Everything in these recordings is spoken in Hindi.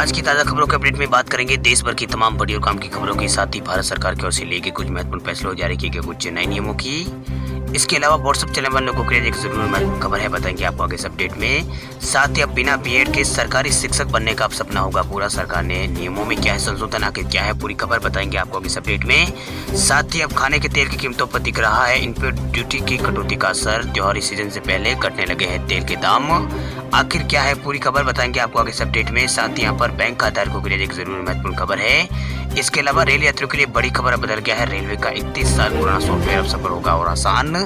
आज की ताज़ा खबरों के अपडेट में बात करेंगे देश भर की तमाम बड़ी और काम की खबरों के साथ ही भारत सरकार की ओर से लिए गए कुछ महत्वपूर्ण फैसलों जारी किए गए कुछ नए नियमों की। इसके अलावा व्हाट्सएप चैनल वाले लोगों के लिए एक जरूर महत्वपूर्ण खबर है, बताएंगे आपको आगे इस अपडेट में। साथ ही अब बिना बीएड के सरकारी शिक्षक बनने का अब सपना होगा पूरा। सरकार ने नियमों में क्या है संशोधन, आखिर क्या है पूरी खबर बताएंगे आपको आगे इस अपडेट में। साथ ही अब खाने के तेल की कीमतों पर दिख रहा है इनपुट ड्यूटी की कटौती का असर, त्योहारी सीजन से पहले घटने लगे हैं तेल के दाम। आखिर क्या है पूरी खबर बताएंगे आपको आगे इस अपडेट में। साथ ही यहाँ पर बैंक खाताधारकों के लिए एक जरूरी महत्वपूर्ण खबर है। इसके अलावा रेल यात्रियों के लिए बड़ी खबर बदल गया है, रेलवे का 31 साल पुराना सॉफ्टवेयर अब सफल होगा और आसान।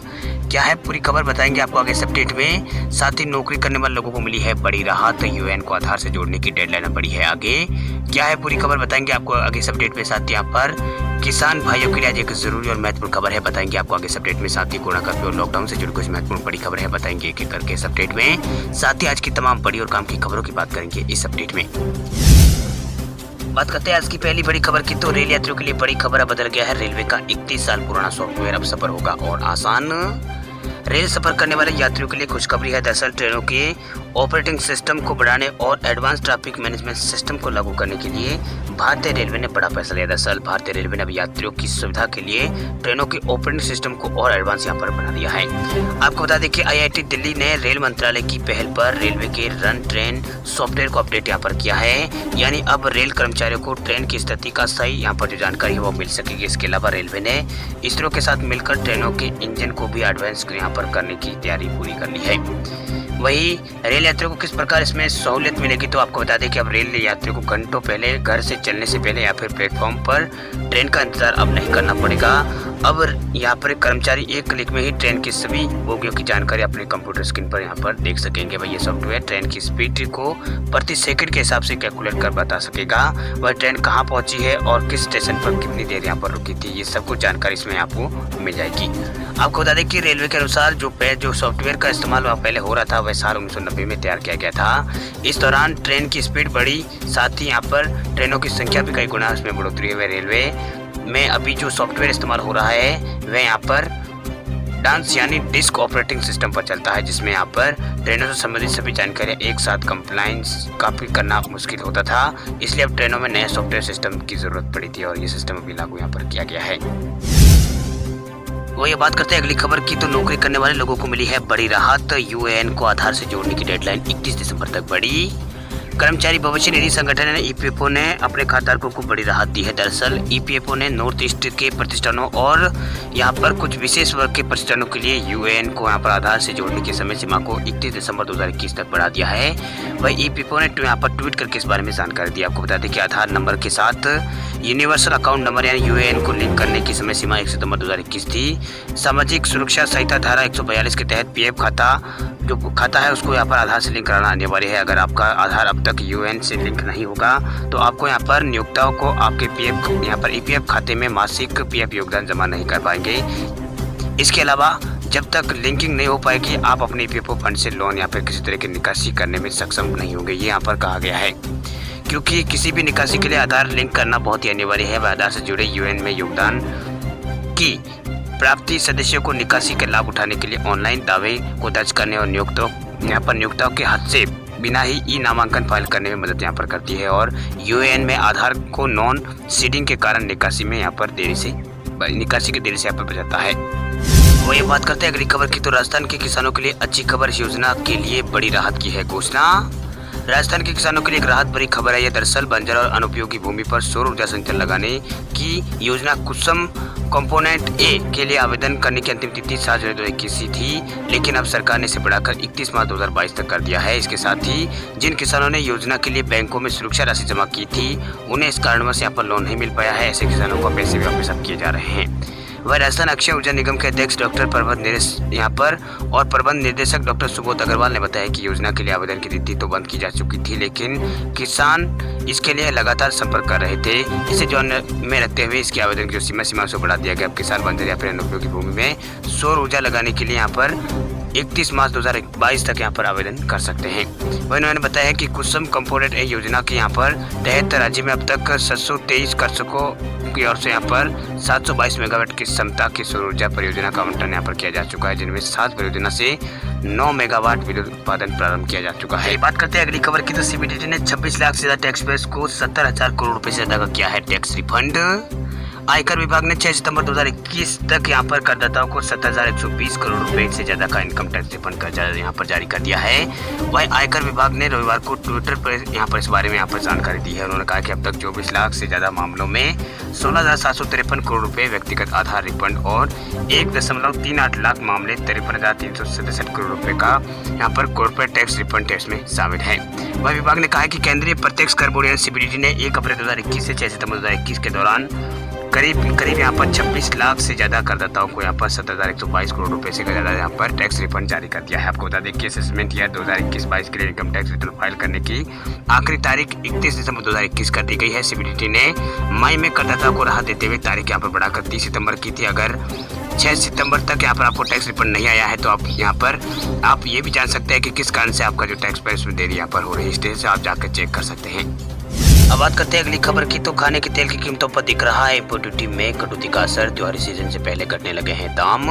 क्या है पूरी खबर बताएंगे आपको आगे इस अपडेट में। साथ ही नौकरी करने वाले लोगों को मिली है बड़ी राहत, यूएएन को आधार से जोड़ने की डेडलाइन बढ़ी है आगे। क्या है पूरी खबर बताएंगे आपको आगे इस अपडेट में। साथ ही यहाँ पर किसान भाइयों के लिए आज एक जरूरी और महत्वपूर्ण खबर है, बताएंगे आपको आगे इस अपडेट में। साथ ही कोरोना कर्फ्यू और लॉकडाउन से जुड़ी कुछ महत्वपूर्ण बड़ी खबर है, बताएंगे एक एक करके इस अपडेट में। साथ ही आज की तमाम बड़ी और काम की खबरों की बात करेंगे इस अपडेट में। बात करते हैं आज की पहली बड़ी खबर की, तो रेल यात्रियों के लिए बड़ी खबर बदल गया है, रेलवे का 31 साल पुराना सॉफ्टवेयर अब सफल होगा और आसान। रेल सफर करने वाले यात्रियों के लिए खुशखबरी है। दरअसल ट्रेनों के ऑपरेटिंग सिस्टम को बढ़ाने और एडवांस ट्रैफिक मैनेजमेंट सिस्टम को लागू करने के लिए भारतीय रेलवे ने बड़ा फैसला लिया। दरअसल भारतीय रेलवे ने अब यात्रियों की सुविधा के लिए ट्रेनों के ऑपरेटिंग सिस्टम को और एडवांस यहाँ पर बना दिया है। आपको बता दें कि आईआईटी दिल्ली ने रेल मंत्रालय की पहल पर रेलवे के रन ट्रेन सॉफ्टवेयर को अपडेट यहाँ पर किया है, यानी अब रेल कर्मचारियों को ट्रेन की स्थिति का सही यहाँ पर जो जानकारी है वो मिल सकेगी। इसके अलावा रेलवे ने इसरो के साथ मिलकर ट्रेनों के इंजन को भी एडवांस यहाँ पर करने की तैयारी पूरी कर ली है। वही रेल यात्रियों को किस प्रकार इसमें सहूलियत मिलेगी, तो आपको बता दें कि अब रेल यात्रियों को घंटों पहले घर से चलने से पहले या फिर प्लेटफॉर्म पर ट्रेन का इंतजार अब नहीं करना पड़ेगा। अब यहाँ पर कर्मचारी एक क्लिक में ही ट्रेन की सभी बोगियों की जानकारी अपने कंप्यूटर स्क्रीन पर यहाँ पर देख सकेंगे। वह ये सॉफ्टवेयर ट्रेन की स्पीड को प्रति सेकंड के हिसाब से कैलकुलेट कर बता सकेगा। वह ट्रेन कहाँ पहुँची है और किस स्टेशन पर कितनी देर यहाँ पर रुकी थी, ये सब कुछ जानकारी इसमें आपको मिल जाएगी। आपको बता दें कि रेलवे के अनुसार जो सॉफ्टवेयर का इस्तेमाल पहले हो रहा था वह साल 1990 में तैयार किया गया था। इस दौरान ट्रेन की स्पीड बढ़ी, साथ ही यहाँ पर ट्रेनों की संख्या भी कई गुना उसमें बढ़ोतरी हुई। रेलवे में अभी जो सॉफ्टवेयर इस्तेमाल हो रहा है वह यहाँ पर डांस यानी डिस्क ऑपरेटिंग सिस्टम पर चलता है, जिसमें यहाँ पर ट्रेनों से संबंधित सभी जानकारियाँ एक साथ कंप्लायंस काफी करना मुश्किल होता था, इसलिए अब ट्रेनों में नए सॉफ्टवेयर सिस्टम की जरूरत पड़ी थी और ये सिस्टम अभी लागू यहाँ पर किया गया है। वो ये बात करते हैं अगली खबर की, तो नौकरी करने वाले लोगों को मिली है बड़ी राहत, यूएएन को आधार से जोड़ने की डेडलाइन 31 दिसंबर तक बढ़ी। कर्मचारी भविष्य निधि संगठन ईपीएफओ ने अपने खाताधारकों को बड़ी राहत दी है। दरअसल ईपीएफओ ने नॉर्थ ईस्ट के प्रतिष्ठानों और यहाँ पर कुछ विशेष वर्ग के प्रतिष्ठानों के लिए यूएएन को यहाँ पर आधार से जोड़ने की समय सीमा को 31 दिसंबर 2021 तक बढ़ा दिया है। वही ईपीएफओ ने यहाँ पर ट्वीट करके इस बारे में जानकारी दी। आपको बता दें कि आधार नंबर के साथ यूनिवर्सल अकाउंट नंबर यानी यूएएन को लिंक करने की समय सीमा 1 सितंबर 2021 थी। सामाजिक सुरक्षा संहिता धारा 142 के तहत पीएफ जो खाता है उसको यहाँ पर आधार से लिंक कराना अनिवार्य है। अगर आपका आधार अब तक यूएएन से लिंक नहीं होगा तो आपको यहाँ पर नियोक्ताओं को आपके पीएफ यहाँ पर ईपीएफ खाते में मासिक पीएफ योगदान जमा नहीं कर पाएंगे। इसके अलावा जब तक लिंकिंग नहीं हो पाएगी आप अपने ईपीएफओ फंड से लोन या फिर किसी तरह की निकासी करने में सक्षम नहीं होंगे, ये यहाँ पर कहा गया है। क्योंकि किसी भी निकासी के लिए आधार लिंक करना बहुत ही अनिवार्य है। वह आधार से जुड़े यूएएन में योगदान की प्राप्ति सदस्यों को निकासी के लाभ उठाने के लिए ऑनलाइन दावे को दर्ज करने और नियोक्ताओं के हाथ से बिना ही ई नामांकन फाइल करने में मदद यहाँ पर करती है। और यूएएन में आधार को नॉन सीडिंग के कारण निकासी यहाँ पर देरी से यहाँ पर बचाता है। वो ये बात करते हैं अगली खबर की, तो राजस्थान के किसानों के लिए अच्छी खबर, योजना के लिए बड़ी राहत की है घोषणा। राजस्थान के किसानों के लिए एक राहत भरी खबर है। यह दरअसल बंजर और अनुपयोगी भूमि पर सौर ऊर्जा संयंत्र लगाने की योजना कुसुम कंपोनेंट ए के लिए आवेदन करने की अंतिम तिथि 7 जुलाई 2021 थी, लेकिन अब सरकार ने इसे बढ़ाकर 31 मार्च 2022 तक कर दिया है। इसके साथ ही जिन किसानों ने योजना के लिए बैंकों में सुरक्षा राशि जमा की थी उन्हें इस कारणवश यहाँ पर लोन नहीं मिल पाया है। ऐसे किसानों को पैसे वापस अब किए जा रहे हैं। वह राजस्थान अक्षय ऊर्जा निगम के अध्यक्ष डॉक्टर प्रबंध निर्देशक डॉक्टर सुबोध अग्रवाल ने बताया कि योजना के लिए आवेदन की तिथि तो बंद की जा चुकी थी, लेकिन किसान इसके लिए लगातार संपर्क कर रहे थे। इसे ध्यान में रखते हुए इसके आवेदन की जो सीमा से बढ़ा दिया गया। अब किसान बंजर या फिर अनुपयोगी भूमि में सौर ऊर्जा लगाने के लिए यहाँ पर 31 मार्च 2022 तक यहाँ पर आवेदन कर सकते हैं। वही उन्होंने बताया कि कुसुम कंपोनेंट योजना के यहाँ पर तहत राज्य में अब तक 723 कृषकों की ओर से यहाँ पर 722 मेगावाट की क्षमता की सौर ऊर्जा परियोजना का आवंटन यहाँ पर किया जा चुका है, जिनमें 7 परियोजना से 9 मेगावाट विद्युत उत्पादन प्रारंभ किया जा चुका है। बात करते हैं अगली खबर की, तो सीबीडीटी ने 26 लाख से ज्यादा टैक्स पेयर्स को 70,000 करोड़ रुपए से ज्यादा का किया है टैक्स रिफंड। आयकर विभाग ने 6 सितंबर 2021 तक यहाँ पर करदाताओं को 7,120 करोड़ रुपए से ज्यादा का इनकम टैक्स रिफंड का यहाँ पर जारी कर दिया है। वहीं आयकर विभाग ने रविवार को ट्विटर पर यहाँ पर इस बारे में यहाँ पर जानकारी दी है। उन्होंने कहा कि अब तक 24 लाख से ज्यादा मामलों में 16,753 करोड़ रुपए व्यक्तिगत आधार रिफंड और 1.38 लाख मामले 53,367 करोड़ रुपए का यहाँ पर कॉर्पोरेट टैक्स रिफंड टैक्स में शामिल है। वह विभाग ने कहा कि केंद्रीय प्रत्यक्ष कर बोर्ड सीबीडीटी ने 1 अप्रैल 2021 से 6 सितंबर 2021 के दौरान करीब यहाँ पर 26 लाख से ज्यादा करदाताओं को यहाँ पर 7,122 करोड़ रुपए से ज्यादा यहाँ पर टैक्स रिफंड जारी कर दिया है। आपको बता दें कि असेसमेंट ईयर 2021-22 के लिए इनकम टैक्स रिटर्न फाइल करने की आखिरी तारीख 31 दिसंबर 2021 कर दी गई है। सीबीडीटी ने मई में करदाताओं को राहत देते हुए तारीख यहाँ पर बढ़ाकर 30 सितंबर की थी। अगर 6 सितंबर तक यहाँ पर आपको टैक्स रिफंड नहीं आया है तो आप यहाँ पर आप ये भी जान सकते हैं कि किस कारण से आपका जो टैक्स पेयर्स में देरी यहाँ पर हो रही है। इस तरह से आप जाकर चेक कर सकते हैं। अब बात करते हैं अगली खबर की, तो खाने के तेल की कीमतों पर दिख रहा है इम्पोर्ट ड्यूटी में कटौती का असर। त्योहारी सीजन से पहले घटने लगे हैं दाम।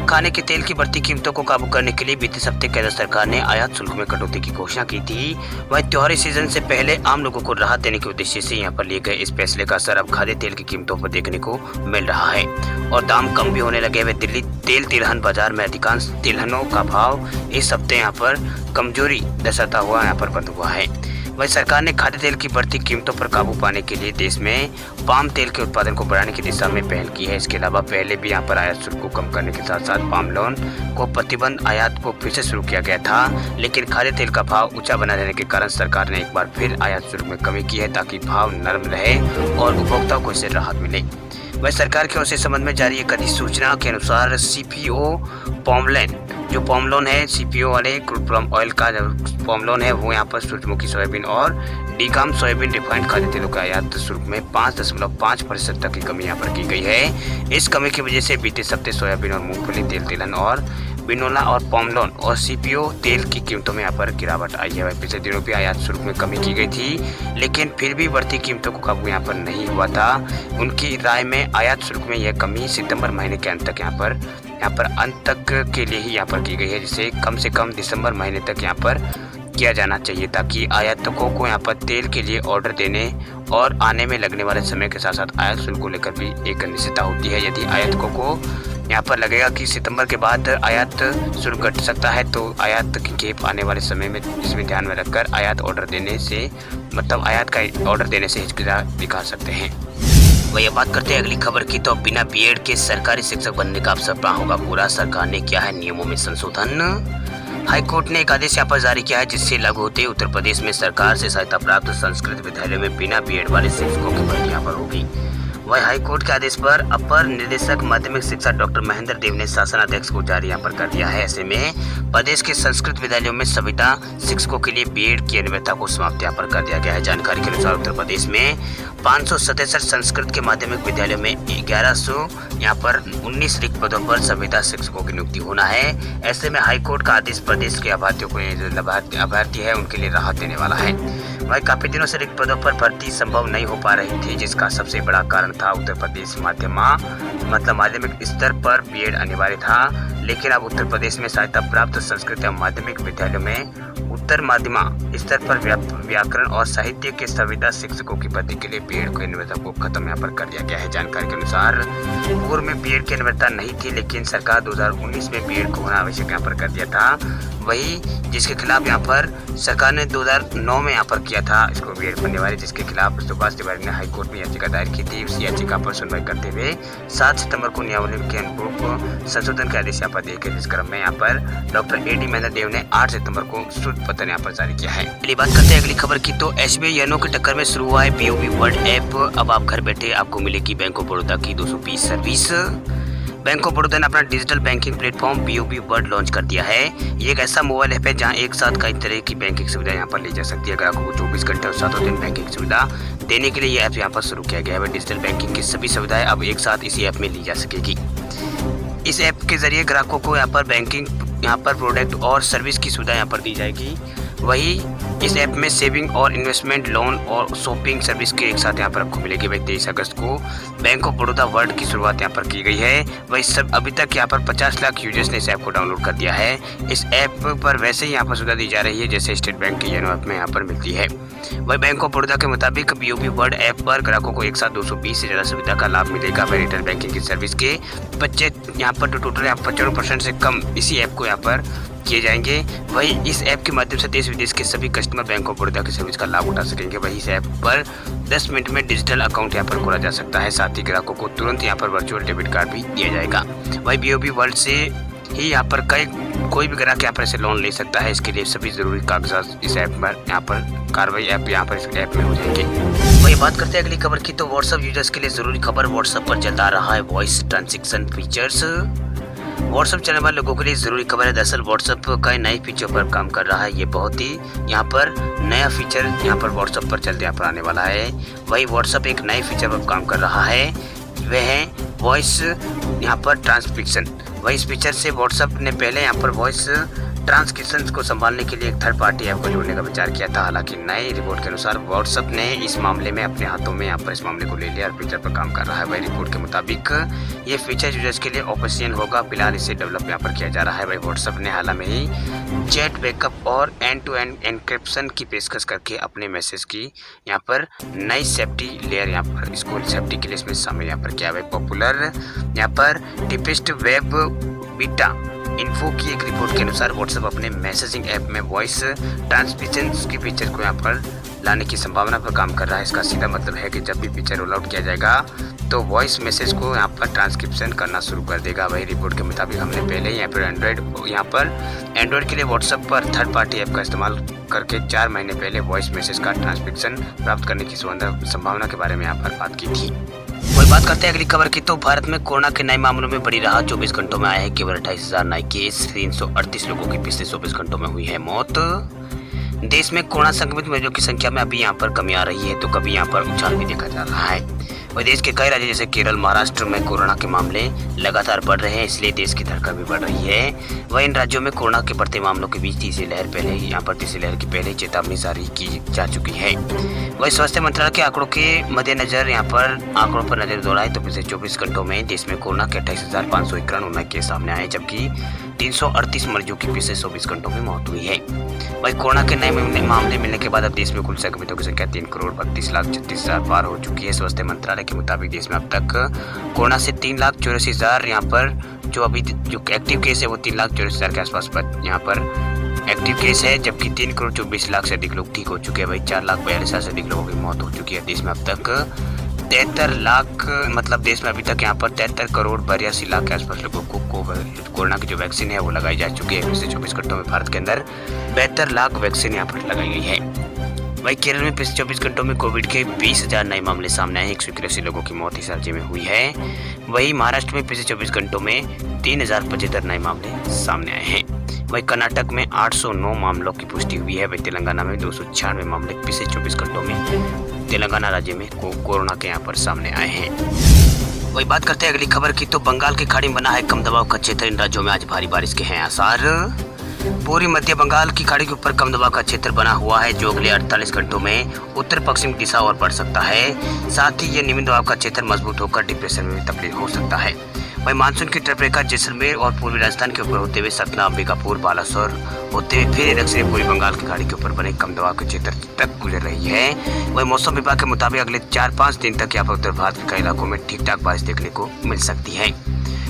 खाने के तेल की बढ़ती कीमतों को काबू करने के लिए बीते हफ्ते केंद्र सरकार ने आयात शुल्क में कटौती की घोषणा की थी। वहीं त्योहारी सीजन से पहले आम लोगों को राहत देने के उद्देश्य से यहाँ पर लिए गए इस फैसले का असर अब खाद्य तेल की कीमतों पर देखने को मिल रहा है और दाम कम भी होने लगे हुए। दिल्ली तेल तिलहन बाजार में अधिकांश तिलहनों का भाव इस हफ्ते यहाँ पर कमजोरी दर्शाता हुआ यहाँ पर बंद हुआ है। वहीं सरकार ने खाद्य तेल की बढ़ती कीमतों पर काबू पाने के लिए देश में पाम तेल के उत्पादन को बढ़ाने की दिशा में पहल की है। इसके अलावा पहले भी यहाँ पर आयात शुल्क को कम करने के साथ साथ पाम लोन को प्रतिबंध आयात को फिर से शुरू किया गया था, लेकिन खाद्य तेल का भाव ऊंचा बना रहने के कारण सरकार ने एक बार फिर आयात शुल्क में कमी की है ताकि भाव नरम रहे और उपभोक्ताओं को इससे राहत मिले। वह सरकार की ओर से संबंध में जारी एक अधिसूचना के अनुसार सीपीओ पॉमलेन जो पॉम लोन है, सीपीओ वाले क्रूड palm ऑयल का जो पॉम लोन है वो यहाँ पर सूरजमुखी सोयाबीन और डीकाम सोयाबीन रिफाइंड खाद्य तेलों का आयात शुल्क में 5.5% तक की कमी यहाँ पर की गई है। इस कमी की वजह से बीते सप्ताह सोयाबीन और मूंगफली तेल, तिलहन और बिनोला और पॉम लोन और सीपीओ तेल की कीमतों में यहाँ पर गिरावट आई है। पिछले दिनों भी आयात शुल्क में कमी की गई थी, लेकिन फिर भी बढ़ती कीमतों को काबू यहाँ पर नहीं हुआ था। उनकी राय में आयात शुल्क में यह कमी सितंबर महीने के अंत तक यहाँ पर अंत तक के लिए ही यहाँ पर की गई है, जिसे कम से कम दिसंबर महीने तक यहाँ पर किया जाना चाहिए ताकि आयातकों को यहाँ पर तेल के लिए ऑर्डर देने और आने में लगने वाले समय के साथ साथ आयात शुल्क को लेकर भी एक निश्चितता होती है। यदि आयातकों को यहाँ पर लगेगा कि सितंबर के बाद आयात शुल्क घट सकता है तो आयात की खेप आने वाले समय में इसमें ध्यान में रखकर आयात ऑर्डर देने से आयात का ऑर्डर देने से हिचकिचाहट दिखा सकते हैं। वही बात करते हैं अगली खबर की, तो बिना बीएड के सरकारी शिक्षक बनने का अवसर कहाँ होगा पूरा। सरकार ने किया है नियमों में संशोधन। हाईकोर्ट ने एक आदेश यहाँ पर जारी किया है जिससे लागू होते उत्तर प्रदेश में सरकार से सहायता प्राप्त संस्कृत विद्यालयों में बिना बीएड वाले शिक्षकों की भर्ती यहाँ पर होगी। वही हाईकोर्ट के आदेश पर अपर निदेशक माध्यमिक शिक्षा डॉक्टर महेंद्र देव ने शासनाध्यक्ष को जारी यहाँ पर कर दिया है। ऐसे में प्रदेश के संस्कृत विद्यालयों में संविदा शिक्षकों के लिए बीएड की अनिवार्यता को समाप्त यहाँ पर कर दिया गया है। जानकारी के अनुसार उत्तर प्रदेश में 567 संस्कृत के माध्यमिक विद्यालयों में 1100 यहाँ पर 19 रिक्त पदों पर संविदा शिक्षकों की नियुक्ति होना है। ऐसे में हाईकोर्ट का आदेश प्रदेश के अभ्यर्थियों को जो अभ्यर्थी है उनके लिए राहत देने वाला है। वही काफी दिनों से रिक्त पदों पर भर्ती संभव नहीं हो पा रही थी, जिसका सबसे बड़ा कारण था उत्तर प्रदेश माध्यमिक स्तर पर बीएड अनिवार्य था। लेकिन अब उत्तर प्रदेश में सहायता प्राप्त संस्कृत एवं माध्यमिक विद्यालयों में उत्तर माध्यमा स्तर पर व्याकरण और साहित्य के संविदा शिक्षकों की भर्ती के लिए बीएड की अनिवार्यता को खत्म यहाँ पर कर दिया गया है। जानकारी के अनुसार पूर्व में बीएड की अनिवार्यता नहीं थी, लेकिन सरकार 2019 में बीएड को होना आवश्यक यहाँ पर कर दिया था। वही जिसके खिलाफ यहाँ पर सरकार ने 2009 में यहाँ पर किया था इसको बीएड बनने वाले, जिसके खिलाफ सुभाष तिवारी ने हाईकोर्ट में याचिका दायर की थी। उस याचिका पर सुनवाई करते हुए 7 सितंबर को नियमावली के अनुरूप संशोधन के आदेश यहाँ पर दिए गए। जिस क्रम में यहाँ पर डॉक्टर एडी महेंद्र देव ने 8 सितंबर को श्रुत पत्र यहाँ पर जारी किया है। अगली बात करते हैं अगली खबर की, तो एसबीआई योनो की टक्कर में शुरू हुआ है बीओबी वर्ल्ड ऐप। अब आप घर बैठे आपको मिलेगी बैंक ऑफ बड़ौदा की 220 सर्विस। बैंक ऑफ बड़ौदा ने अपना digital banking platform BOB world launch कर दिया है। ये एक ऐसा मोबाइल ऐप है जहां एक साथ कई तरह की बैंकिंग सुविधा यहां पर ली जा सकती है। ग्राहकों को 24 घंटे और 7 दिन बैंकिंग सुविधा देने के लिए ये ऐप यहां पर शुरू किया गया है। डिजिटल बैंकिंग की सभी सुविधाएं अब एक साथ इसी ऐप में ली जा सकेगी। इस ऐप के जरिए ग्राहकों को यहाँ पर बैंकिंग यहाँ पर प्रोडक्ट और सर्विस की सुविधा यहाँ पर दी जाएगी। वही इस ऐप में सेविंग और इन्वेस्टमेंट, लोन और शॉपिंग सर्विस के एक साथ यहाँ पर आपको मिलेगी। भाई 23 अगस्त को बैंक ऑफ बड़ौदा वर्ल्ड की शुरुआत यहाँ पर की गई है। वही सब अभी तक यहाँ पर 50 लाख यूजर्स ने इस ऐप को डाउनलोड कर दिया है। इस ऐप पर वैसे ही यहाँ पर सुविधा दी जा रही है जैसे स्टेट बैंक की योनो ऐप में यहाँ पर मिलती है। वही बैंक ऑफ बड़ौदा के मुताबिक BOB वर्ल्ड ऐप पर ग्राहकों को एक साथ 220 से ज़्यादा सुविधा का लाभ मिलेगा। वही रिटेल बैंकिंग की सर्विस के बच्चे यहाँ पर टोटल 95% से कम इसी ऐप को यहाँ पर किए जाएंगे। वही इस ऐप के माध्यम से देश विदेश के सभी कस्टमर बैंक ऑफ बड़ौदा की सर्विस का लाभ उठा सकेंगे। वही इस ऐप पर 10 मिनट में डिजिटल अकाउंट यहाँ पर खोला जा सकता है। साथ ही ग्राहकों को तुरंत यहाँ पर वर्चुअल डेबिट कार्ड भी दिया जाएगा। वही BOB वर्ल्ड से ही यहाँ पर कोई भी ग्राहक यहाँ पर ऐसे लोन ले सकता है। इसके लिए सभी जरूरी कागजात इस ऐप पर यहाँ पर कार्रवाई इस ऐप में हो जाएंगे। वही बात करते हैं अगली खबर की, तो व्हाट्सएप यूजर्स के लिए जरूरी खबर, व्हाट्सएप पर जल्द आ रहा है voice transcription features. WhatsApp channel वाले लोगों के लिए जरूरी खबर है। दरअसल व्हाट्सएप का नए फीचर पर काम कर रहा है। ये बहुत ही यहाँ पर नया फीचर यहाँ पर व्हाट्सएप पर जल्द यहाँ पर आने वाला है। वही व्हाट्सएप एक नए फीचर पर काम कर रहा है, वह है वॉइस यहाँ पर ट्रांसक्रिप्शन। वही इस फीचर से व्हाट्सएप ने पहले यहाँ पर वॉइस ट्रांसक्रिप्शन को संभालने के लिए एक थर्ड पार्टी ऐप को जोड़ने का विचार किया था। हालांकि नई रिपोर्ट के अनुसार व्हाट्सएप ने इस मामले में अपने हाथों में यहाँ पर इस मामले को ले लिया और फीचर पर काम कर रहा है। वही रिपोर्ट के मुताबिक ये फीचर यूजर्स के लिए ऑपरेशनल होगा। फिलहाल इसे डेवलप यहाँ पर किया जा रहा है। वही व्हाट्सएप ने हाल में ही चैट बैकअप और एंड टू एंड एनक्रिप्शन की पेशकश करके अपने मैसेज की यहाँ पर नई सेफ्टी लेयर यहाँ पर इसको सेफ्टी के लिए इसमें शामिल यहाँ पर किया है। पॉपुलर यहाँ पर डीपेस्ट वेब बीटा इन्फो की एक रिपोर्ट के अनुसार व्हाट्सएप अपने मैसेजिंग ऐप में वॉइस ट्रांसक्रिप्शन की फीचर को यहाँ पर लाने की संभावना पर काम कर रहा है। इसका सीधा मतलब है कि जब भी फीचर रोल आउट किया जाएगा तो वॉइस मैसेज को यहाँ पर ट्रांसक्रिप्शन करना शुरू कर देगा। वही रिपोर्ट के मुताबिक हमने पहले ही यहाँ पर एंड्रॉयड के लिए व्हाट्सएप पर थर्ड पार्टी ऐप का इस्तेमाल करके 4 महीने पहले वॉइस मैसेज का ट्रांसक्रिप्शन प्राप्त करने की संभावना के बारे में यहाँ पर बात की थी। वही बात करते हैं अगली खबर की, तो भारत में कोरोना के नए मामलों में बड़ी राहत। 24 घंटों में आए हैं केवल 28,000 नए केस। 338 लोगों की पिछले 24 घंटों में हुई है मौत। देश में कोरोना संक्रमित मरीजों की संख्या में अभी यहाँ पर कमी आ रही है तो कभी यहाँ पर उछाल भी देखा जा रहा है। वही देश के कई राज्य जैसे केरल, महाराष्ट्र में कोरोना के मामले लगातार बढ़ रहे हैं, इसलिए देश की धड़कन भी बढ़ रही है। वही इन राज्यों में कोरोना के बढ़ते मामलों के बीच तीसरी लहर की पहले ही चेतावनी जारी की जा चुकी है। वही स्वास्थ्य मंत्रालय के आंकड़ों के मद्देनजर यहाँ पर आंकड़ों पर नजर दौड़ाए तो पिछले 24 घंटों में देश में कोरोना के 28,591 नए केस सामने आए, जबकि 338 मरीजों की पिछले 24 घंटों में मौत हुई है। वही कोरोना के नए मामले मिलने के बाद अब देश में कुल संक्रमितों की संख्या 3,32,36,36,000 पार हो चुकी है। स्वास्थ्य मंत्रालय के मुताबिक देश में अब तक कोरोना से 3,84,000 यहाँ पर जो एक्टिव केस है वो 3,84,000 के आसपास यहाँ पर एक्टिव केस है, जबकि 3,24,00,000 से अधिक लोग ठीक हो चुके हैं। वही 4,42,000 से अधिक लोगों की मौत हो चुकी है। देश में अब तक 73 लाख मतलब देश में अभी तक यहाँ पर 73,82,00,000 के आसपास लोगों को कोरोना की जो वैक्सीन है वो लगाई जा चुकी है। पिछले 24 घंटों में भारत के अंदर 72 लाख वैक्सीन यहाँ पर लगाई गई है। वही केरल में पिछले 24 घंटों में कोविड के 20,000 नए मामले सामने आए। 181 लोगों की मौत इस राज्य में हुई है। वही महाराष्ट्र में पिछले 24 घंटों में 3,075 नए मामले सामने आए हैं। वही कर्नाटक में 809 मामलों की पुष्टि हुई है। वही तेलंगाना में 296 मामले पिछले 24 घंटों में तेलंगाना राज्य में कोरोना के यहाँ पर सामने आए हैं। वही बात करते हैं अगली खबर की, तो बंगाल की खाड़ी में बना है कम दबाव का क्षेत्र। इन राज्यों में आज भारी बारिश के हैं आसार। पूरी मध्य बंगाल की खाड़ी के ऊपर कम दबाव का क्षेत्र बना हुआ है जो अगले 48 घंटों में उत्तर पश्चिम दिशा और बढ़ सकता है। साथ ही ये निम्न दबाव का क्षेत्र मजबूत होकर डिप्रेशन में तब्दील हो सकता है। वही मानसून की ट्रफ रेखा जैसलमेर और पूर्वी राजस्थान के ऊपर होते हुए सतना, अंबिकापुर, बालासोर होते हुए फिर दक्षिणी पूर्वी बंगाल की खाड़ी के ऊपर बने कम दबाव के क्षेत्र तक गुजर रही है। वही मौसम विभाग के मुताबिक अगले 4-5 दिन तक यहाँ पर उत्तर भारत के कई इलाकों में ठीक ठाक बारिश देखने को मिल सकती है।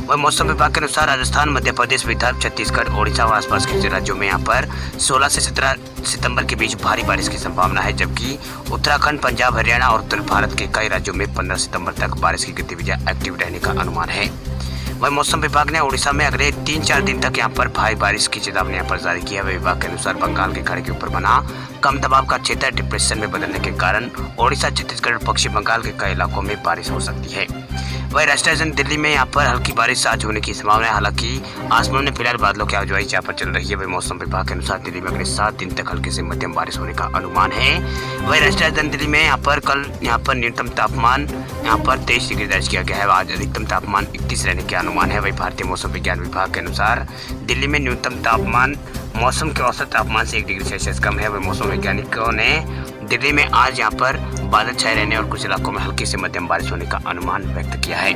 वही मौसम विभाग के अनुसार राजस्थान, मध्य प्रदेश, विदर्भ, छत्तीसगढ़, ओडिशा और आसपास के राज्यों में यहाँ पर 16 से 17 सितंबर के बीच भारी बारिश की संभावना है, जबकि उत्तराखंड, पंजाब, हरियाणा और उत्तर भारत के कई राज्यों में 15 सितंबर तक बारिश की गतिविधियां एक्टिव रहने का अनुमान है। वही मौसम विभाग ने ओडिशा में अगले 3-4 दिन तक यहाँ पर भारी बारिश की चेतावनी यहाँ पर जारी की है। विभाग के अनुसार बंगाल की खाड़ी के ऊपर बना कम दबाव का क्षेत्र डिप्रेशन में बदलने के कारण ओडिशा, छत्तीसगढ़ और पश्चिम बंगाल के कई इलाकों में बारिश हो सकती है। वही राष्ट्रीय राजधानी दिल्ली में यहाँ पर हल्की बारिश आज होने की संभावना है। हालांकि आसमान में फिलहाल बादलों की आवाजाही यहाँ पर चल रही है। वही मौसम विभाग के अनुसार दिल्ली में अगले 7 दिन तक हल्की से मध्यम बारिश होने का अनुमान है। वही राष्ट्रीय राजधानी दिल्ली में यहाँ पर कल न्यूनतम तापमान 23 डिग्री दर्ज किया गया है। आज अधिकतम तापमान 31 रहने के अनुमान है। वही भारतीय मौसम विज्ञान विभाग के अनुसार दिल्ली में न्यूनतम तापमान मौसम के औसत तापमान से 1 डिग्री सेल्सियस कम है। वही मौसम वैज्ञानिकों ने दिल्ली में आज यहाँ पर बादल छाए रहने और कुछ इलाकों में हल्की से मध्यम बारिश होने का अनुमान व्यक्त किया है।